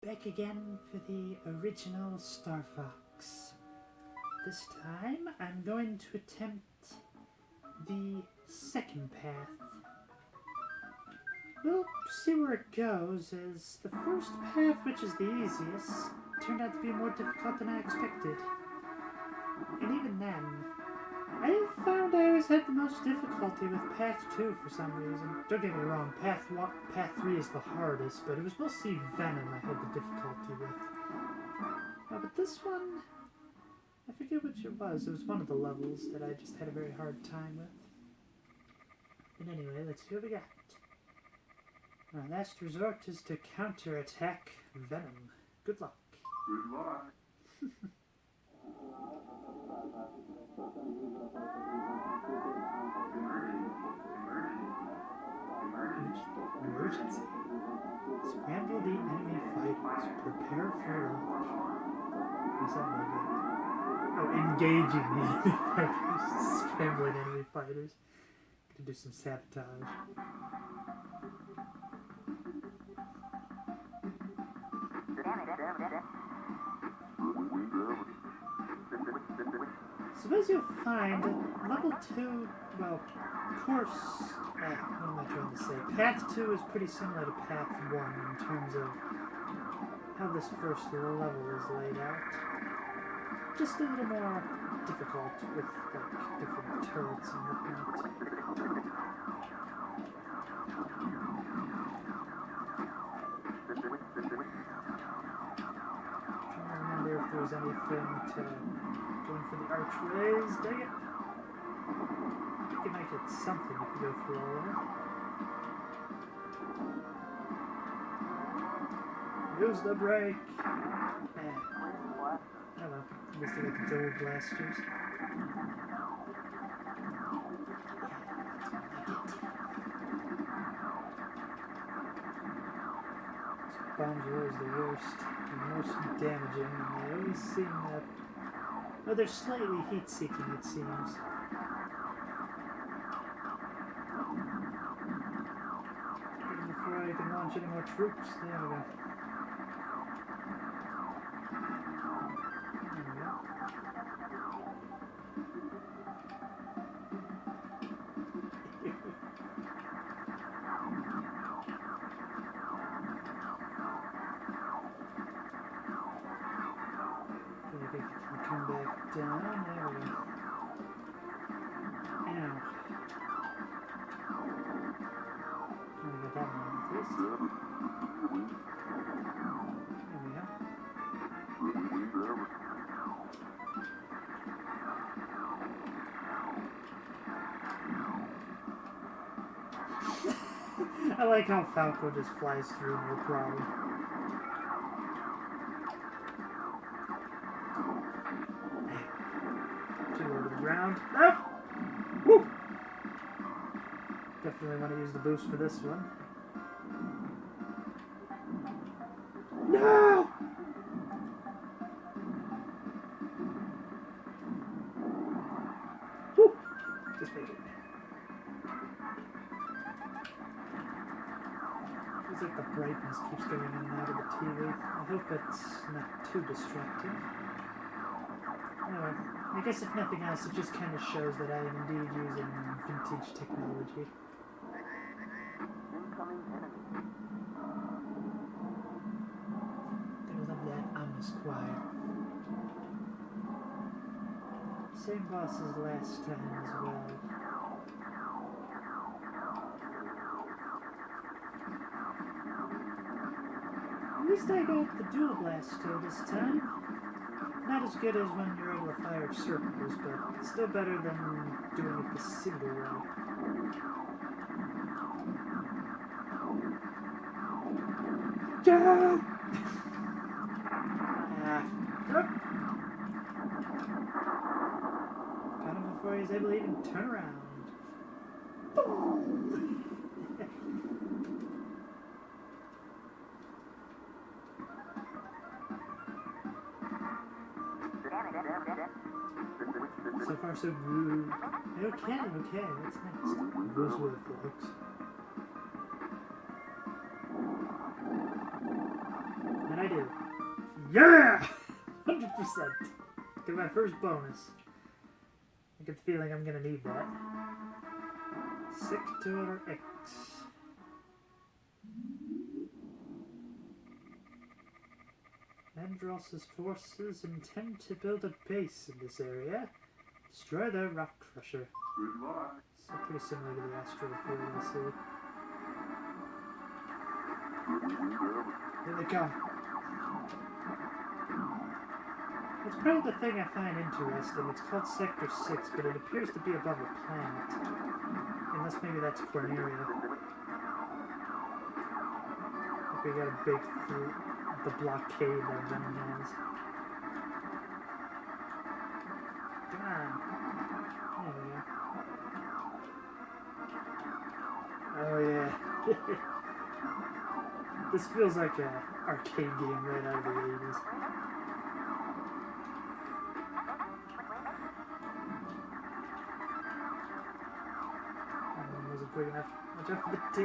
Back again for the original Star Fox. This time I'm going to attempt the second path. We'll see where it goes, as the first path, which is the easiest, turned out to be more difficult than I expected. And even then, I found I always had the most difficulty with Path 2 for some reason. Don't get me wrong, Path 3 is the hardest, but it was mostly Venom I had the difficulty with. But this one, I forget which it was. It was one of the levels that I just had a very hard time with. But anyway, let's see what we got. Our last resort is to counterattack Venom. Good luck. Good luck. Emergency. Scramble the enemy fighters. Prepare for launch. Or something like that. Oh, engaging the enemy fighters. Scrambling enemy fighters. Gonna do some sabotage. So as you'll find, level 2, well, course, what am I trying to say? Path 2 is pretty similar to Path 1 in terms of how this first level is laid out. Just a little more difficult with, like, different turrets and whatnot. I remember if there was anything to going for the archways. Dang it! I think you might get something if you go through all of it. Use the brake! Hello. At least I got the dual blasters. Bombs are always the worst and most damaging, and they always seem that. Oh, they're slightly heat-seeking, it seems. Even before I can launch any more troops, there we go. Come back down, there we go. Ow. Oh, we got that one at least. There we go. I like how Falco just flies through no problem. Low to the ground. Oh! Woo! Definitely want to use the boost for this one. No! Woo! Just make it. Feels like the brightness keeps going in and out of the TV. I hope it's not too distracting. Anyway. I guess if nothing else, it just kind of shows that I am indeed using vintage technology. Gonna love that ominous choir. Same boss as last time as well. At least I got the dual blaster this time. Not as good as when you're able to fire circles, but still better than doing it the single way. Jump! Got him before he was able to even turn around. So far, so good. Okay, what's next? Goes with it, folks. And I did. Yeah! 100%. Get my first bonus. I get the feeling I'm gonna need that. Sector X. Andross's forces intend to build a base in this area. Destroy their rock crusher. Good luck. So pretty similar to the asteroid field I see. Here they come. It's probably the thing I find interesting. It's called Sector 6, but it appears to be above a planet. Unless maybe that's Corneria. Like we gotta break through the blockade that Venom has. Come on. There we go. Oh yeah. This feels like an arcade game right out of the 80s. Wasn't quick enough. Watch out for the T.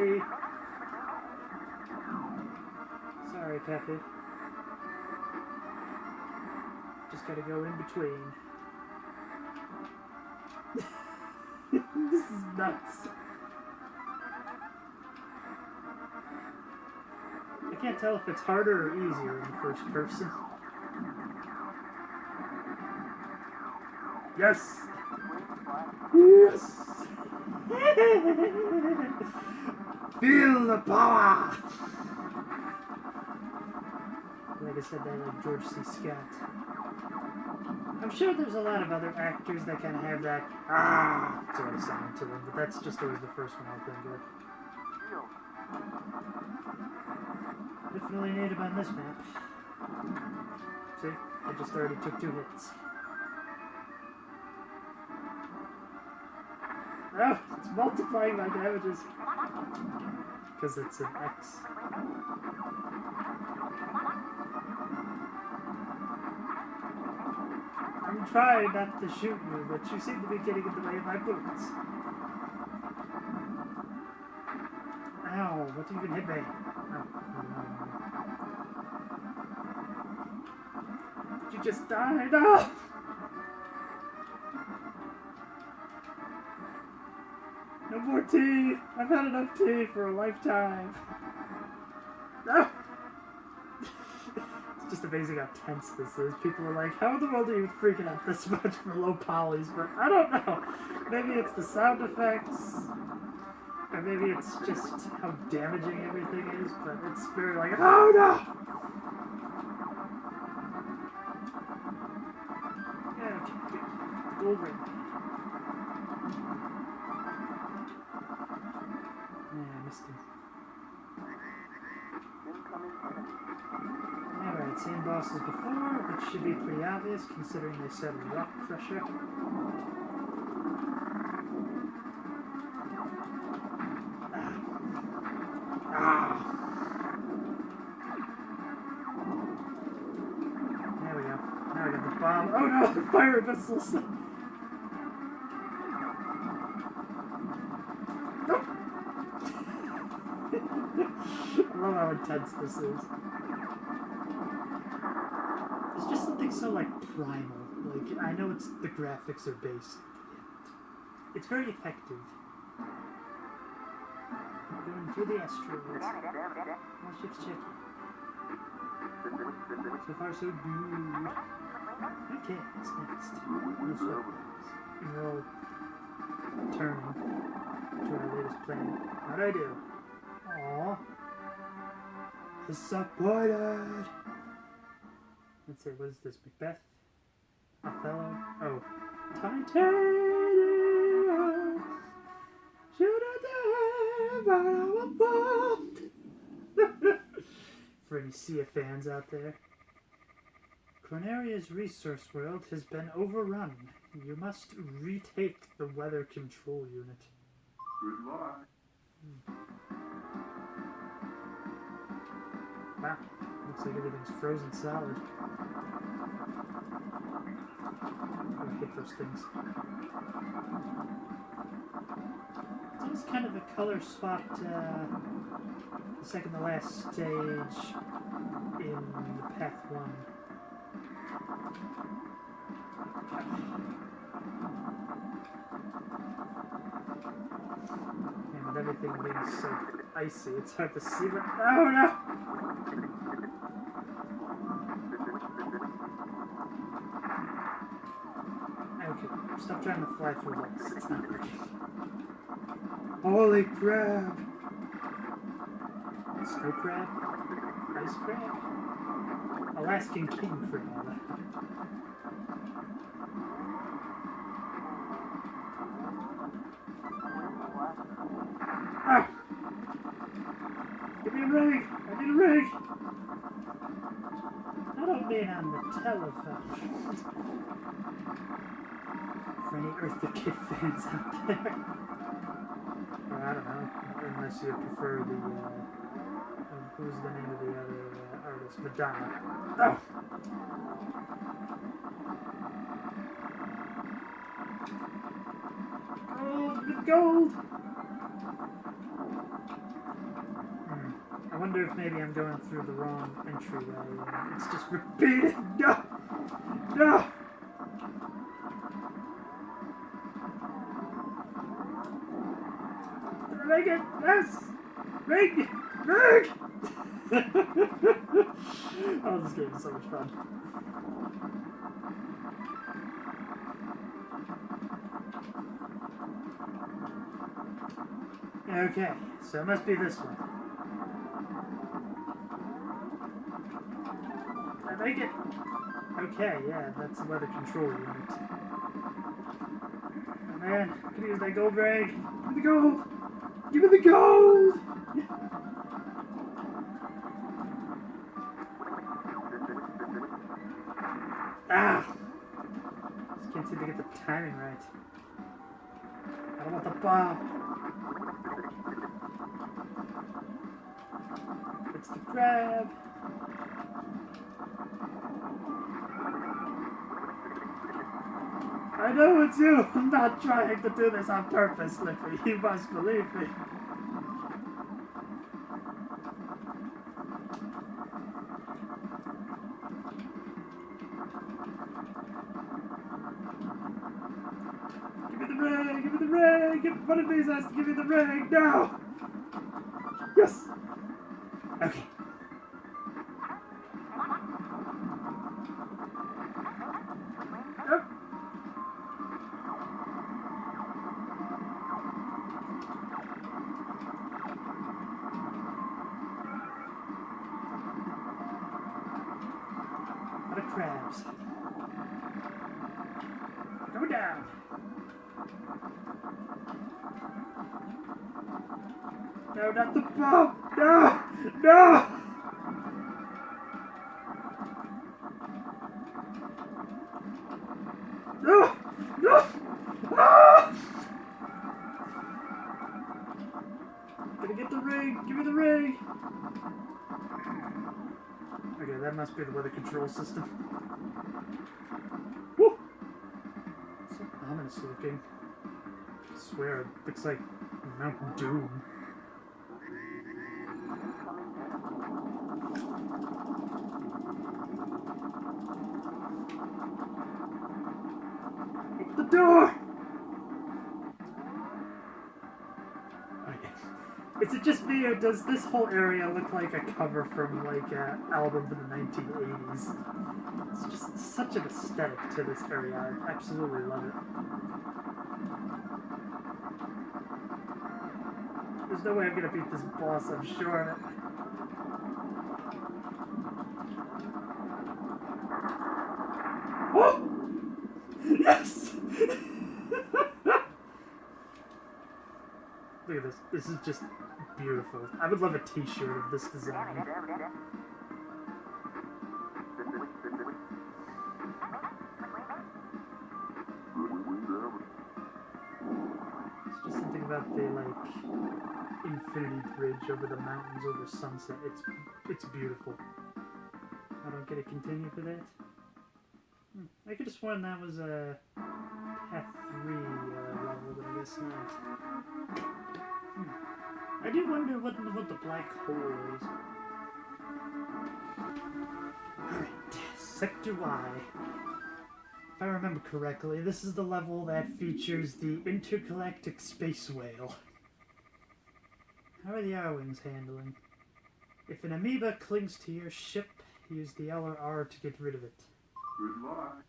Sorry, Peppy. Just gotta go in between. This is nuts. I can't tell if it's harder or easier in the first person. Yes! Yes! Feel the power! Like I said, I like George C. Scott. I'm sure there's a lot of other actors that kind of have that sort of sound to them, but that's just always the first one I think of. Definitely native on this map. See? I just already took 2 hits. Oh, it's multiplying my damages. Because it's an X. I'm trying not to shoot you, but you seem to be getting in the way of my boots. Ow, what even hit me? Oh, you just died! No! No more tea! I've had enough tea for a lifetime. No! It's just amazing how tense this is. People are like, how in the world are you freaking out this much for low polys? But I don't know. Maybe it's the sound effects. Or maybe it's just how damaging everything is. But it's very like, oh no! Yeah, gold ring. Yeah, I missed him. Alright, same boss as before, which should be pretty obvious considering they said rock crusher. There we go. Now I got the bomb. Oh no, the fire missiles! I love how intense this is. It's just something so like primal. Like I know it's the graphics are based. It's very effective. Going through the asteroids. All ships checking. So far so good. Okay, what's next? This weapons. And we're all turning to our latest planet. How'd I do? Aww. Disappointed! Let's see, what is this? Macbeth? Othello? Oh. Titanium! Should I die? For any Sia fans out there. Corneria's resource world has been overrun. You must retake the weather control unit. Good luck. Wow, looks like everything's frozen solid. I hate those things. It's almost kind of a color swapped, the second to last stage in the path 1. And with everything being so icy, it's hard to see, but oh no! Okay, stop trying to fly through walls. It's not working. Holy crap! Snow crab? Ice crab? Alaskan king crab. Ah! Give me a rig! I need a rig! I don't mean on the telephone. For any Eartha Kitt fans out there. Or I don't know, unless you prefer the, who's the name of the other artist? Madonna. Oh! Gold! Gold! I wonder if maybe I'm going through the wrong entryway. It's just repeated. No! No! Did I make it? Yes! Make it! Make! Oh, this game is so much fun. Okay, so it must be this one. Did I make it? Okay, yeah, that's the weather control unit. Oh man, I could use that gold rag. Give me the gold! Give me the gold! Ah! Just can't seem to get the timing right. I don't want the bomb. It's the crab. I know it's you. I'm not trying to do this on purpose, Lippy. You must believe me. Give me the ring! Give me the ring! One of these has to give me the ring! No! Yes! Okay. Nope. What are crabs? Go down! No, not the bomb! No! No! No! No! Ah! Gotta get the ring! Give me the ring! Okay, that must be the weather control system. Woo! So ominous looking. I swear, it looks like Mount Doom. Open the door! Okay. Is it just me, or does this whole area look like a cover from, like, an album from the 1980s? It's just such an aesthetic to this area. I absolutely love it. There's no way I'm gonna beat this boss, I'm sure of it. Oh! Yes! Look at this. This is just beautiful. I would love a t-shirt of this design. It's just something about the, like, infinity bridge over the mountains over sunset. It's beautiful. I don't get a continue for that. I could have sworn that was a path 3 level, but I guess not. I do wonder what the black hole is. Sector Y. If I remember correctly, this is the level that features the intergalactic space whale. How are the R-Wings handling? If an amoeba clings to your ship, use the L or R to get rid of it. Good luck.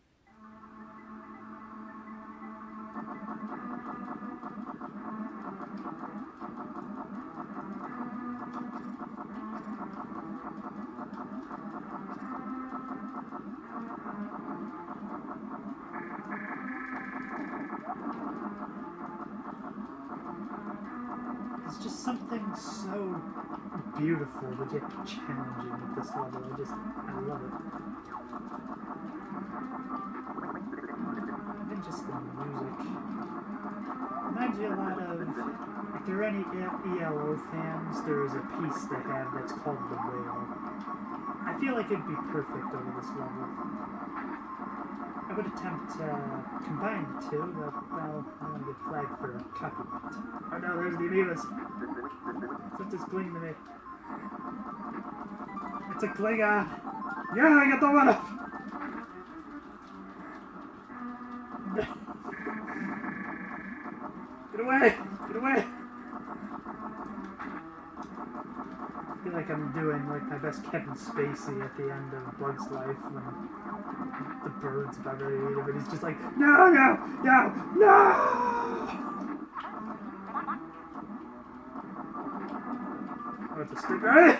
There's just something so beautiful but yet challenging at this level. I love it. And just the music. Reminds me a lot of, if there are any ELO fans, there is a piece they have that's called The Whale. I feel like it'd be perfect over this level. I would attempt to combine the two, but, well, I want to get flagged for copyright. Oh no, there's the amoebas. Something's clinging to me. It's a Klingon! Yeah, I got the one up! Get away! Get away! I feel like I'm doing like my best Kevin Spacey at the end of Bug's Life when the bird's about ready to eat him, and he's just like, no, no, no, no! Oh, it's a stingray!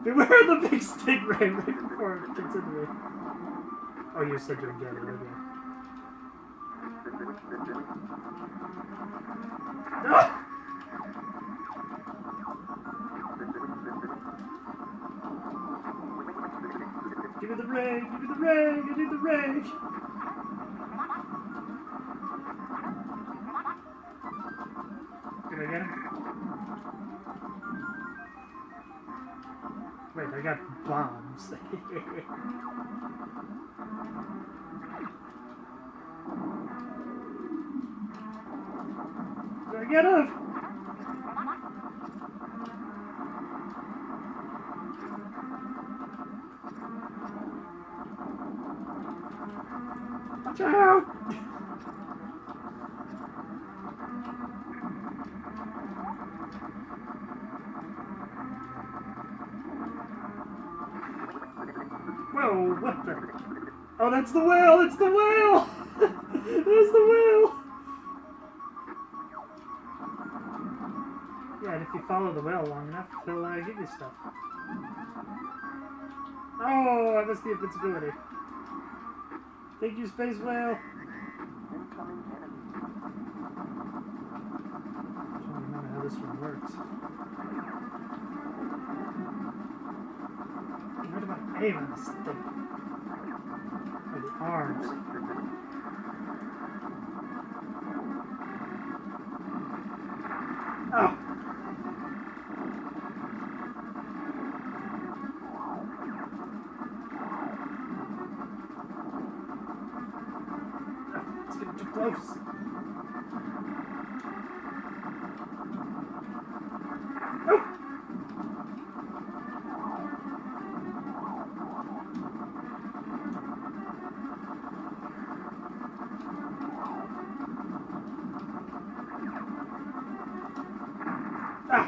Beware the big stingray right before it gets into me. Oh, you said you'd get it, okay. No! Give me the rag! Give me the rag! I need the rag! Did I get him? Wait, I got bombs. Did I get him? Watch out! Whoa, what the? Oh, that's the whale! It's the whale! There's the whale! Yeah, and if you follow the whale long enough, he'll give you stuff. Oh, I missed the invincibility. Thank you, Space Whale! Incoming enemy. I don't remember how this one works. Where do I aim on this thing? Oh, the arms. Oh! It's getting too close. Oh! Ah!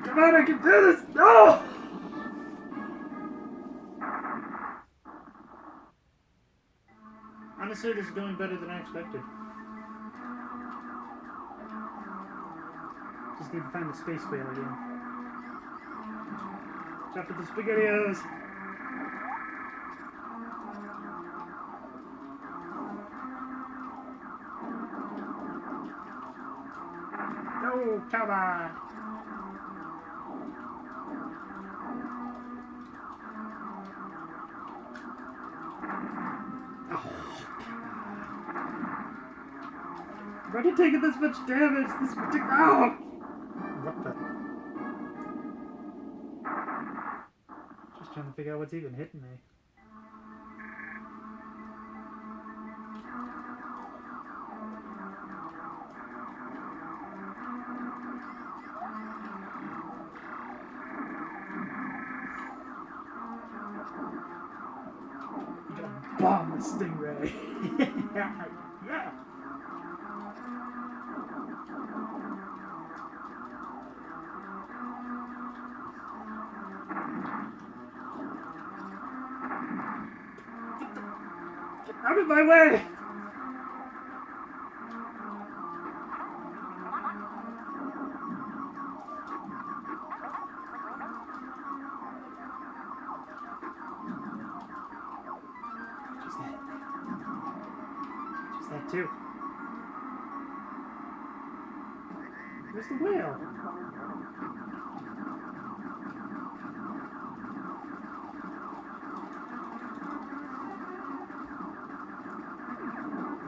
Come on, I can do this! No! Honestly, this is going better than I expected. Just need to find the space whale again. Watch out for the SpaghettiOs! No, come on! I've already taken this much damage. This is ridiculous. Oh! What the? Just trying to figure out what's even hitting me. Bomb the stingray. Yeah. Get out of my way! Just that too. Where's the whale?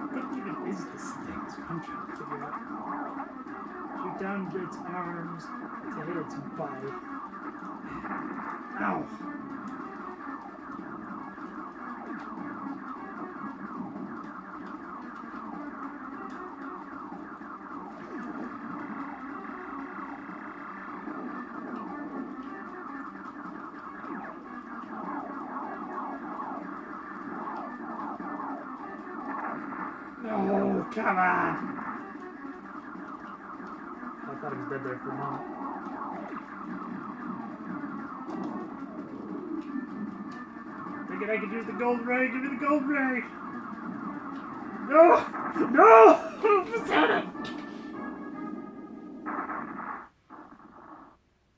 What even is this thing? That's what I'm trying to figure out. Shoot down its arms to hit its body. Ow! No, come on! I thought he was dead there for a moment. Thinking I could use the gold ray. Give me the gold ray! No! No!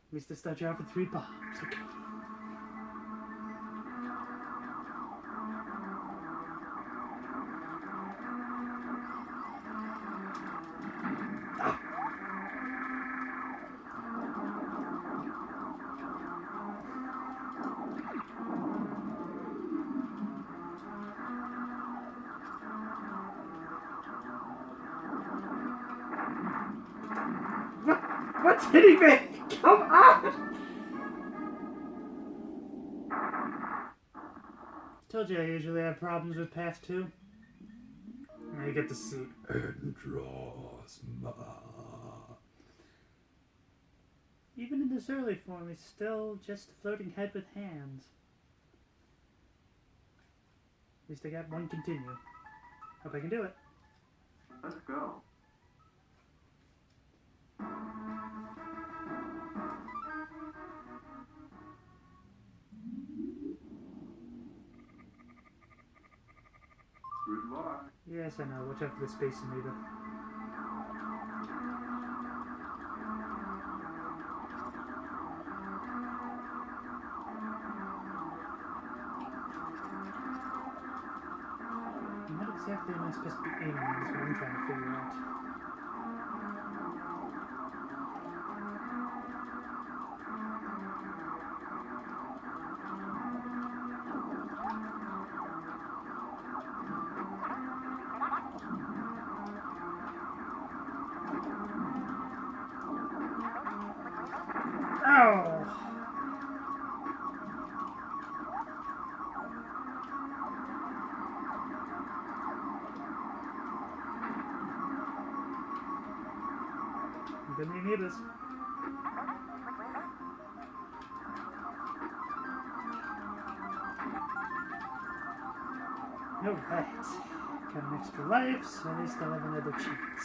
At least I start you out with 3 bombs. Okay. What's hitting me? Come on! Told you I usually have problems with Path 2. Now you get to see Androsma. Even in this early form, he's still just a floating head with hands. At least I got one continue. Hope I can do it. Let's go. Good luck. Yes, I know. Watch out for the space amoeba. What exactly am I supposed to be aiming at? Is what I'm trying to figure out. Ow! I'm gonna need this. Alright. Got an extra life, so at least I'll have another chance.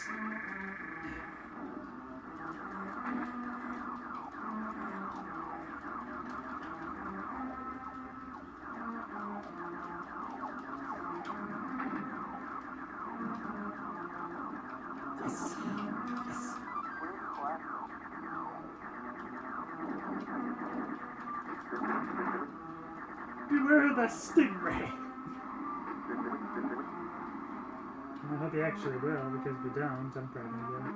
Yes. Yes. Beware the stingray! I hope he actually will, because if he don't, I'm probably gonna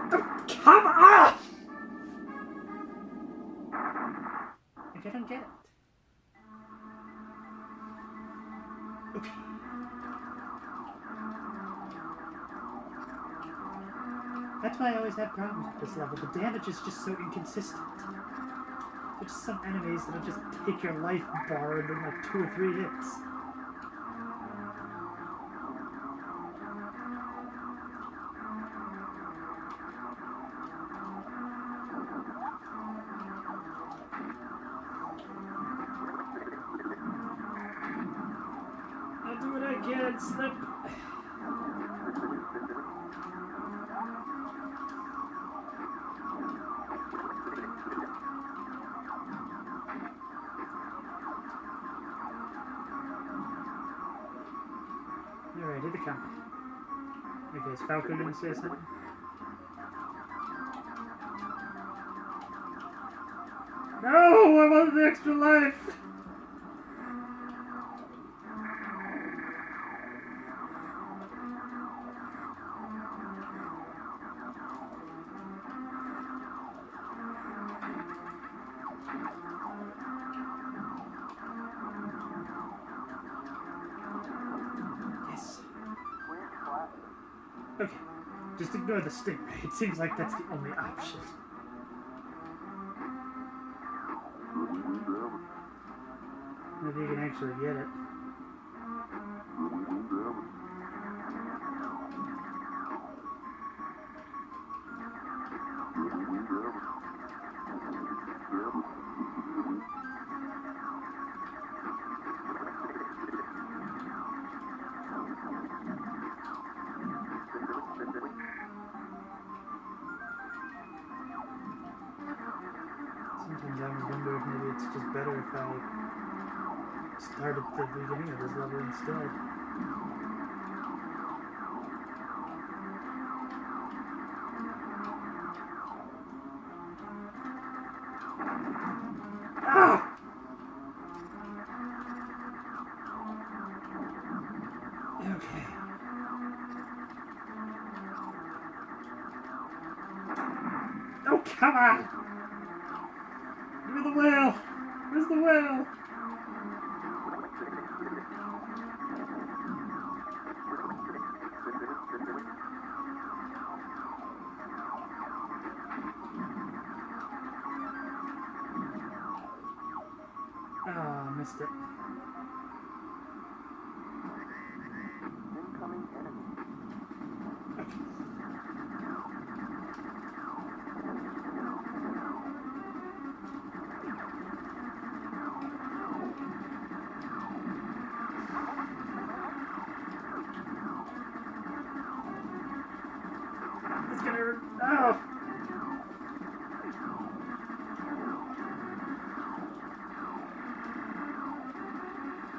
go. Come on! I don't get it. Okay. That's why I always have problems with this level. The damage is just so inconsistent. There's just some enemies that'll just take your life bar in like 2 or 3 hits. can't slip. Alright, here they come. Okay, is Falco gonna say something? No! I want the extra life! Okay, just ignore the stingray. It seems like that's the only option. Maybe you can actually get it. Sometimes I wonder if maybe it's just better if I start at the beginning of this level instead. Ah! Okay. Oh, come on! Give me the whale! Where's the whale? Oh, missed it. Incoming enemy. It's gonna hurt. Oh!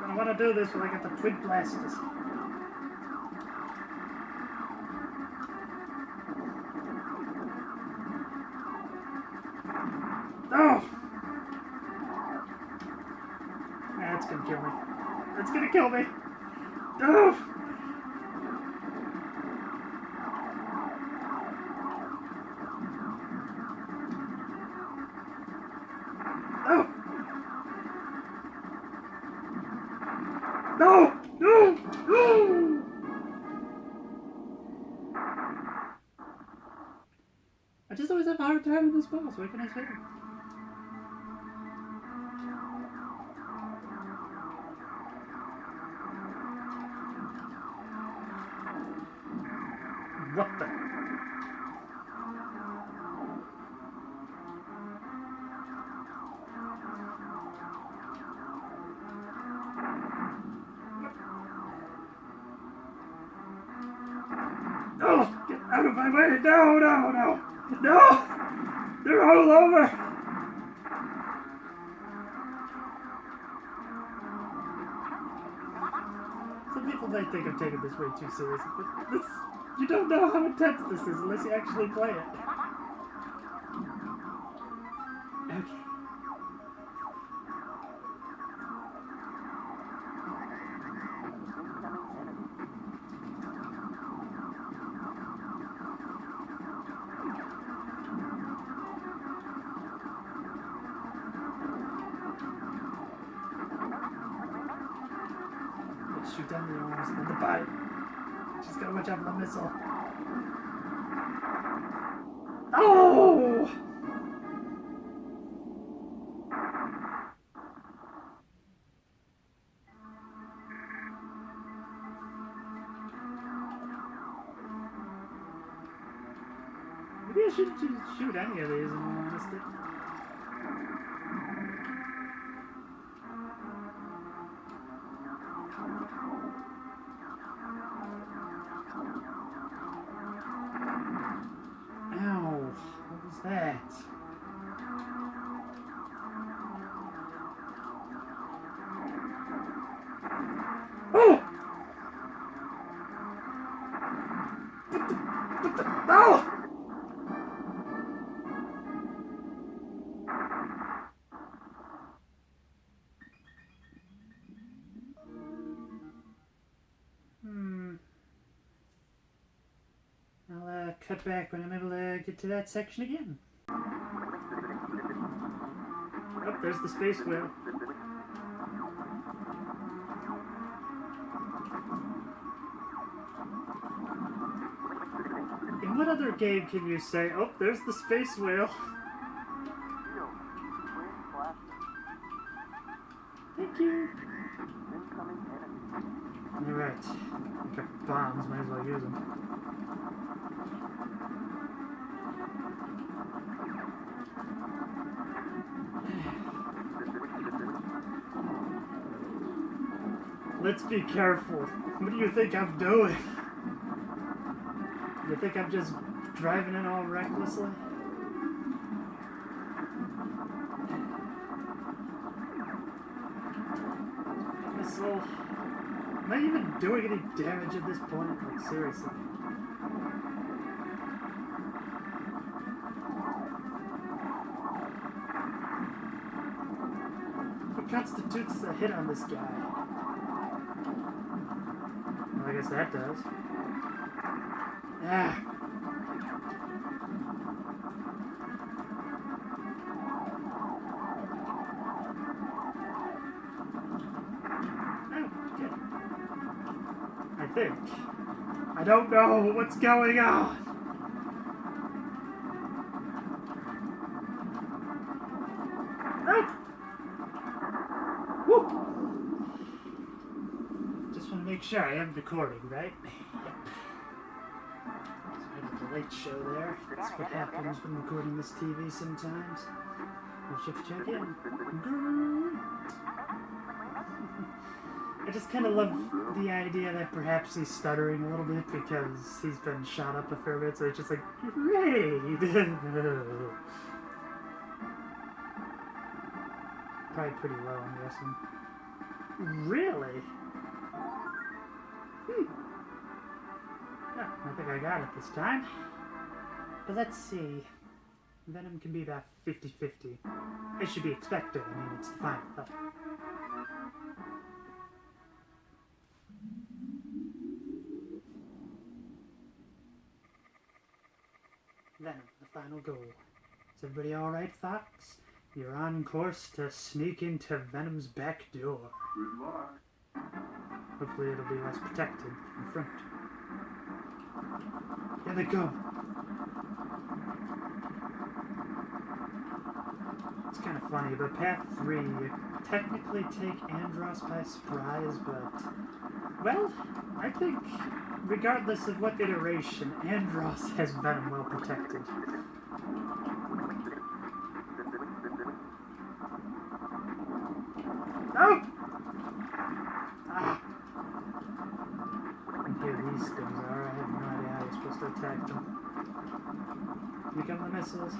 I want to do this when I get the twin blasters. Oh! That's gonna kill me. That's gonna kill me. Oh! Oh! No! No! No! I just always have a hard time with this boss. What can I say? What the? Oh! Get out of my way! No! No! No! No! They're all over! Some people might think I'm taking this way too seriously, but this, you don't know how intense this is unless you actually play it. Okay. Shoot down the arms, then the bite. Just gotta watch out for the missile. Oh! Maybe I should just shoot any of these in all honesty. cut back when I'm able to get to that section again. Oh, there's the space whale. In what other game can you say, oh, there's the space whale? Thank you. Alright. Got bombs, might as well use them. Let's be careful. What do you think I'm doing? You think I'm just driving it all recklessly? Missile. Am I even doing any damage at this point? Like, seriously. What constitutes a hit on this guy? Well, I guess that does. Ah. I think. I don't know what's going on. Ah! Woo! Just want to make sure I am recording, right? Yep. So I got the light show there. That's what happens when recording this TV sometimes. We'll check in. I just kind of love the idea that perhaps he's stuttering a little bit because he's been shot up a fair bit, so it's just like, great! Probably pretty low, I'm guessing. Really? Yeah, I think I got it this time. But let's see. Venom can be about 50-50. It should be expected. I mean, it's the final thought. Venom, the final goal. Is everybody alright, Fox? You're on course to sneak into Venom's back door. Good luck. Hopefully it'll be less protected in front. Here they go. It's kind of funny, but Path 3, you technically take Andros by surprise, but... Well, I think, regardless of what iteration, Andros has Venom well protected. Oh! Ah! I think here these things are. I have no idea how you're supposed to attack them. Here come the missiles.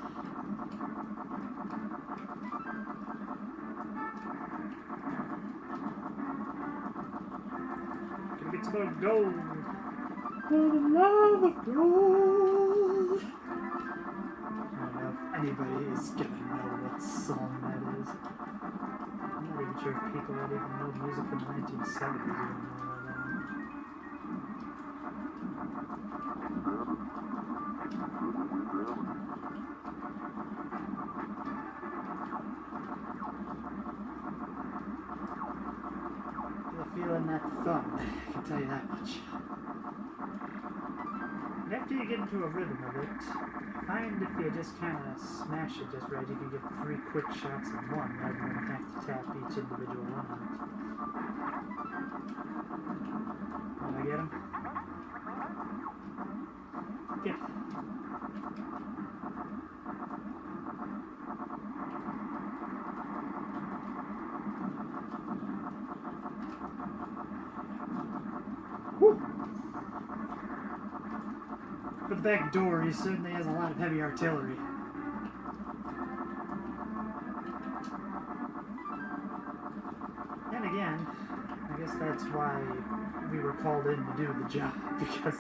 Gonna get some more gold. For the love of gold. I don't know if anybody is gonna know what song that is. I'm not even sure if people that even know music from the 1970s even know that. Feeling that thumb, I can tell you that much. And after you get into a rhythm of it, find if you just kind of smash it just right, you can get 3 quick shots in one rather than have to tap each individual one on it. Did I get him? Get. Woo! For the back door, he certainly has a lot of heavy artillery. And again, I guess that's why we were called in to do the job, because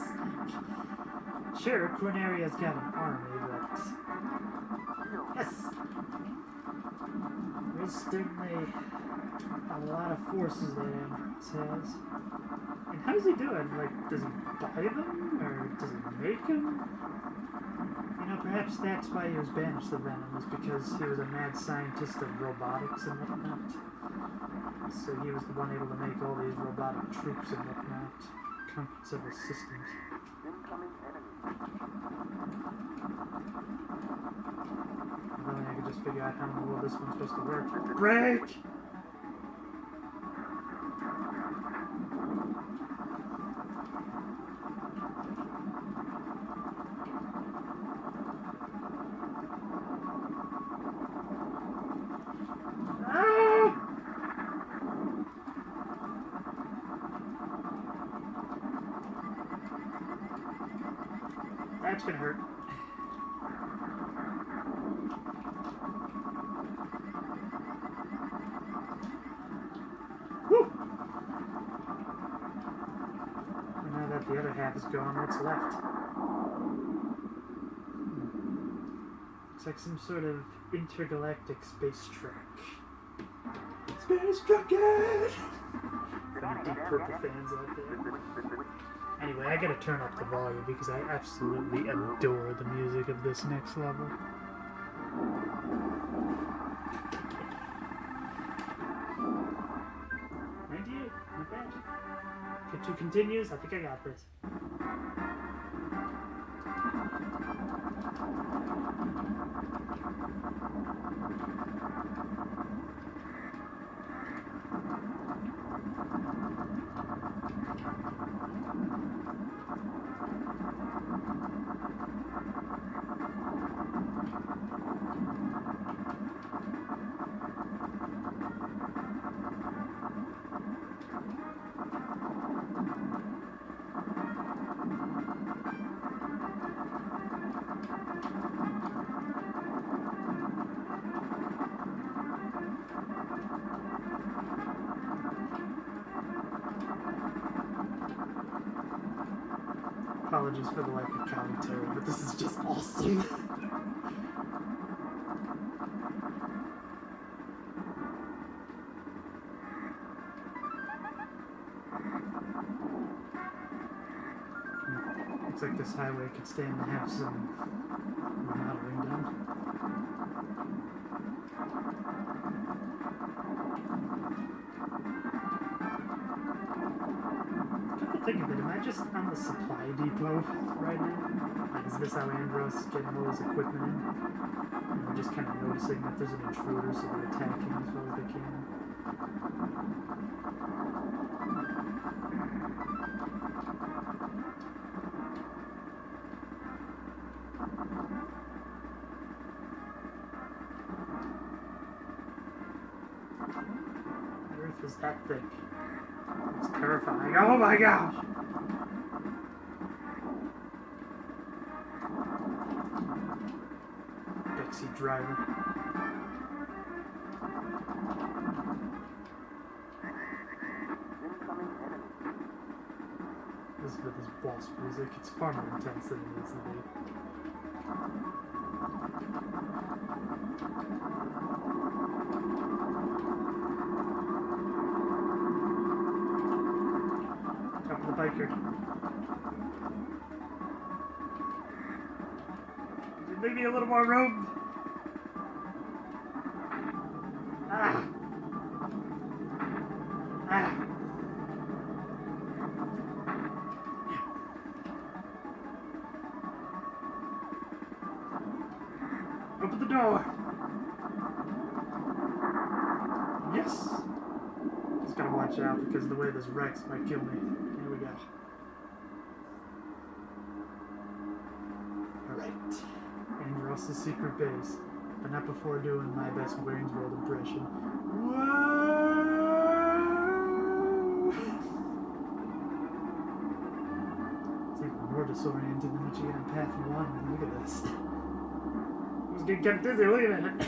sure, Corneria's got an army, but yes! There's certainly a A lot of forces that Andros has. And how does he do it? Like, does he buy them? Or does he make them? You know, perhaps that's why he was banished to Venom, was because he was a mad scientist of robotics and whatnot. So he was the one able to make all these robotic troops and whatnot, conquer several systems. Incoming enemy. If only I could just figure out how in the world this one's supposed to work. Break! That's gonna hurt. Woo! And now that the other half is gone, what's left? Looks like some sort of intergalactic space truck. Space truckin'! For the Deep Purple fans out there. Anyway, I gotta turn up the volume because I absolutely adore the music of this next level. 98, not bad. Get 2 continues, I think I got this. Apologies for the lack of commentary, but this is just awesome. Looks like this highway could stand to have some remodeling done. Come to think of it, am I just on the supply depot right now? Like, is this how Andros is getting all his equipment in? And we're just kind of noticing that there's an intruder, so they're attacking as well as they can. What earth is that thing? It's terrifying. Oh my gosh! Backseat driver. Incoming enemy. This is with his boss music. It's far more intense than it needs to be. Top of the biker. Leave me a little more room. Ah. Ah. Open the door. Yes. Just gotta watch out because of the way this Rex might kill me. Here we go. Alright. Andros' secret base. But not before doing my best Wayne's World impression. Whoa! It's even more disorienting than what you get in Path 1. Look at this. I was getting kept dizzy. Look at that.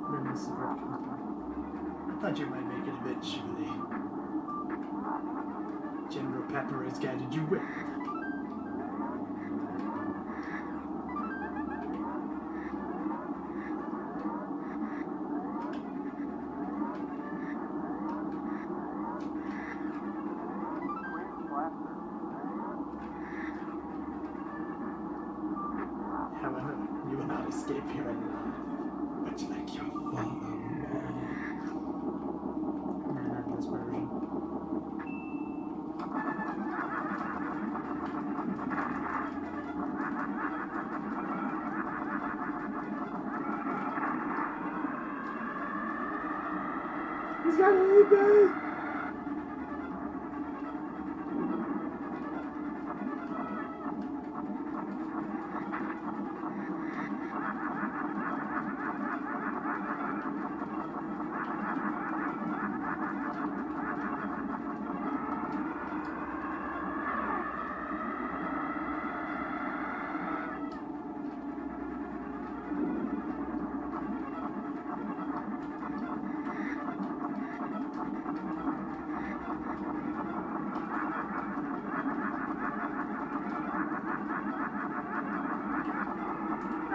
Then this is where it comes by. I thought you might make it eventually. General Pepper has guided you well. However, you will not escape here alive, but like your father more. Nah, not this version. He's got an baby!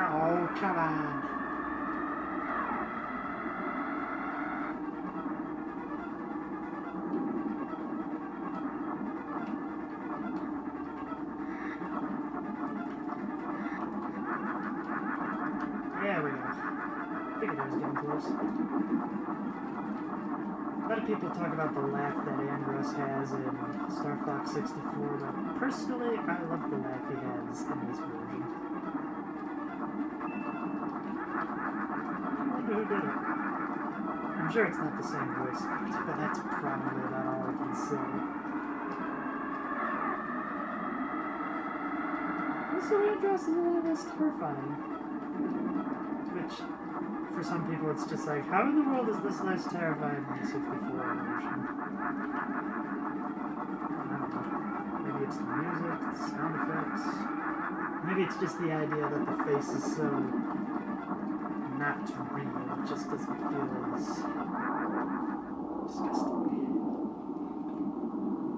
Oh, come on. There we go. Figured I was getting close. A lot of people talk about the laugh that Andros has in Star Fox 64, but personally, I love the laugh he has in this version. I wonder who did it. I'm sure it's not the same voice actor, but that's probably about all I can say. Also, Andros is a lot less terrifying. Which, for some people, it's just like, how in the world is this less terrifying than the 64 version? I don't know. Maybe it's the music, the sound effects. Maybe it's just the idea that the face is so not real. It just doesn't feel as disgusting.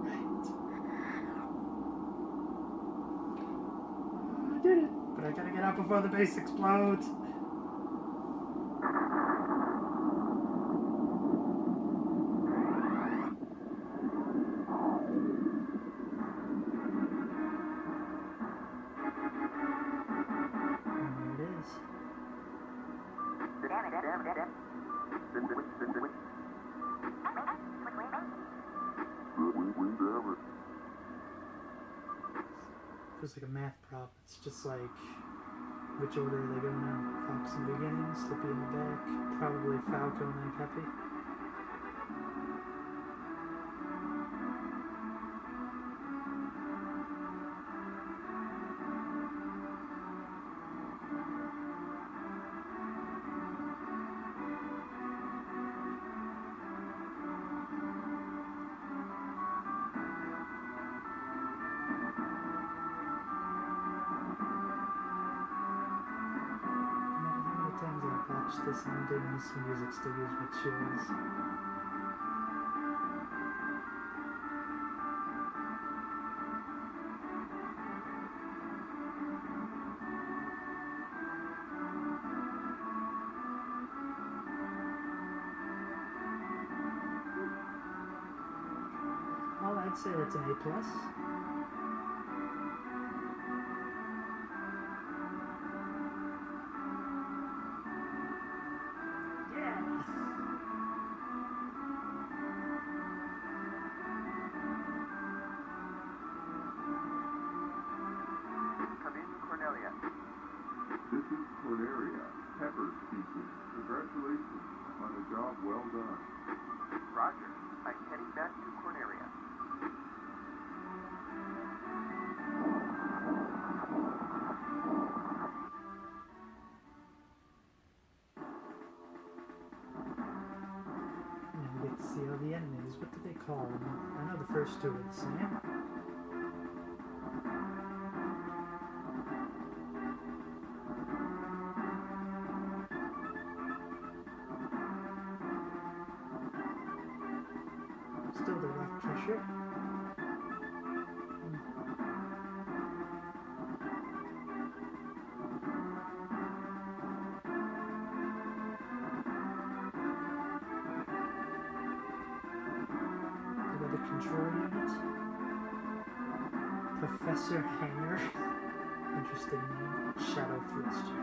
Right. I did it, but I gotta get out before the base explodes. Feels like a math problem. It's just like, which order are they going in? Fox in the beginning, Slippy in the back, probably Falco and then Peppy. This and doing this music still gives me chills. Well, I'd say that's an A+. This is Cornelia, Pepper speaking. Congratulations on a job well done. Roger. I'm heading back to Cornelia. And we get to see all the enemies. What do they call them? I know the first two are the same. Still the rock treasure. The control unit. Professor Hanger. Interesting name. Shadow Thruster.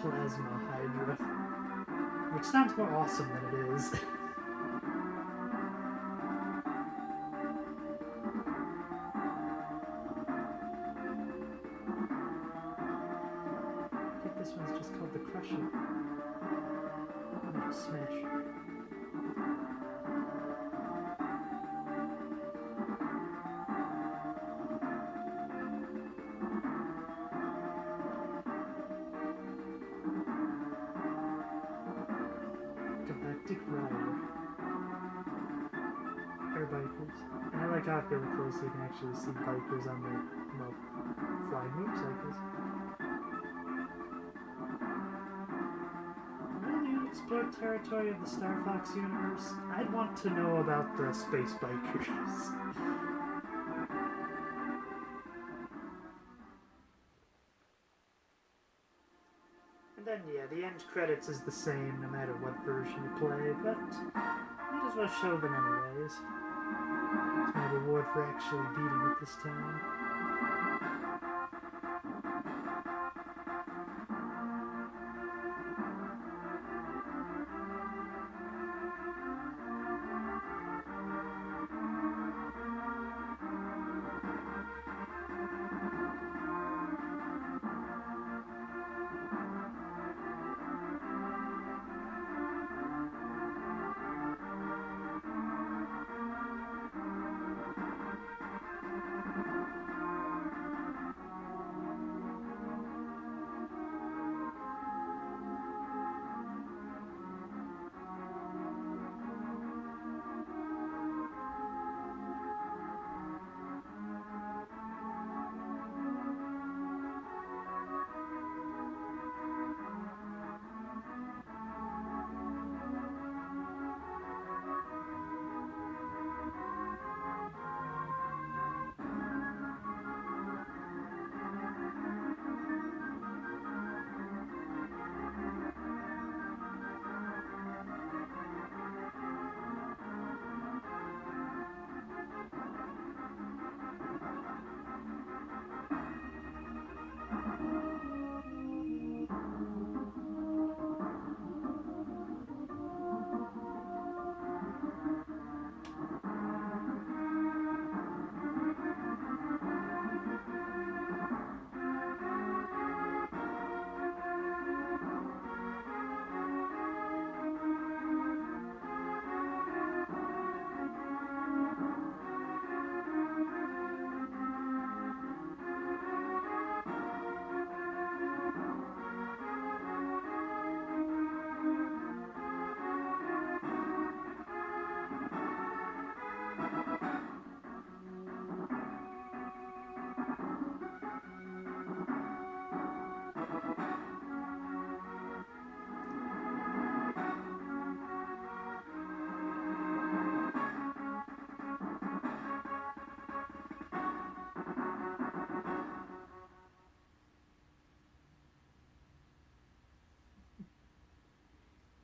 Plasma Hydra. Which sounds more awesome than it is. I think this one's just called the Crusher. Metal Smash. Galactic Rider. Air bikers. And I like how if you look close you can actually see bikers on their, well, flying motorcycles. Really explore territory of the Star Fox universe. I'd want to know about the space bikers. And then, yeah, the end credits is the same no matter what version you play, but might as well show them anyways. It's my reward for actually beating it this time.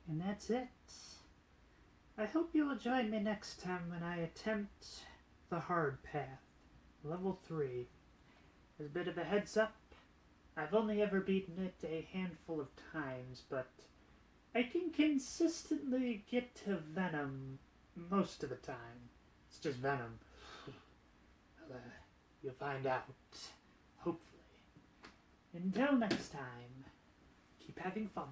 And that's it. I hope you'll join me next time when I attempt the hard path, level 3. As a bit of a heads up, I've only ever beaten it a handful of times, but I can consistently get to Venom most of the time. It's just Venom. Well, you'll find out, hopefully. Until next time, keep having fun.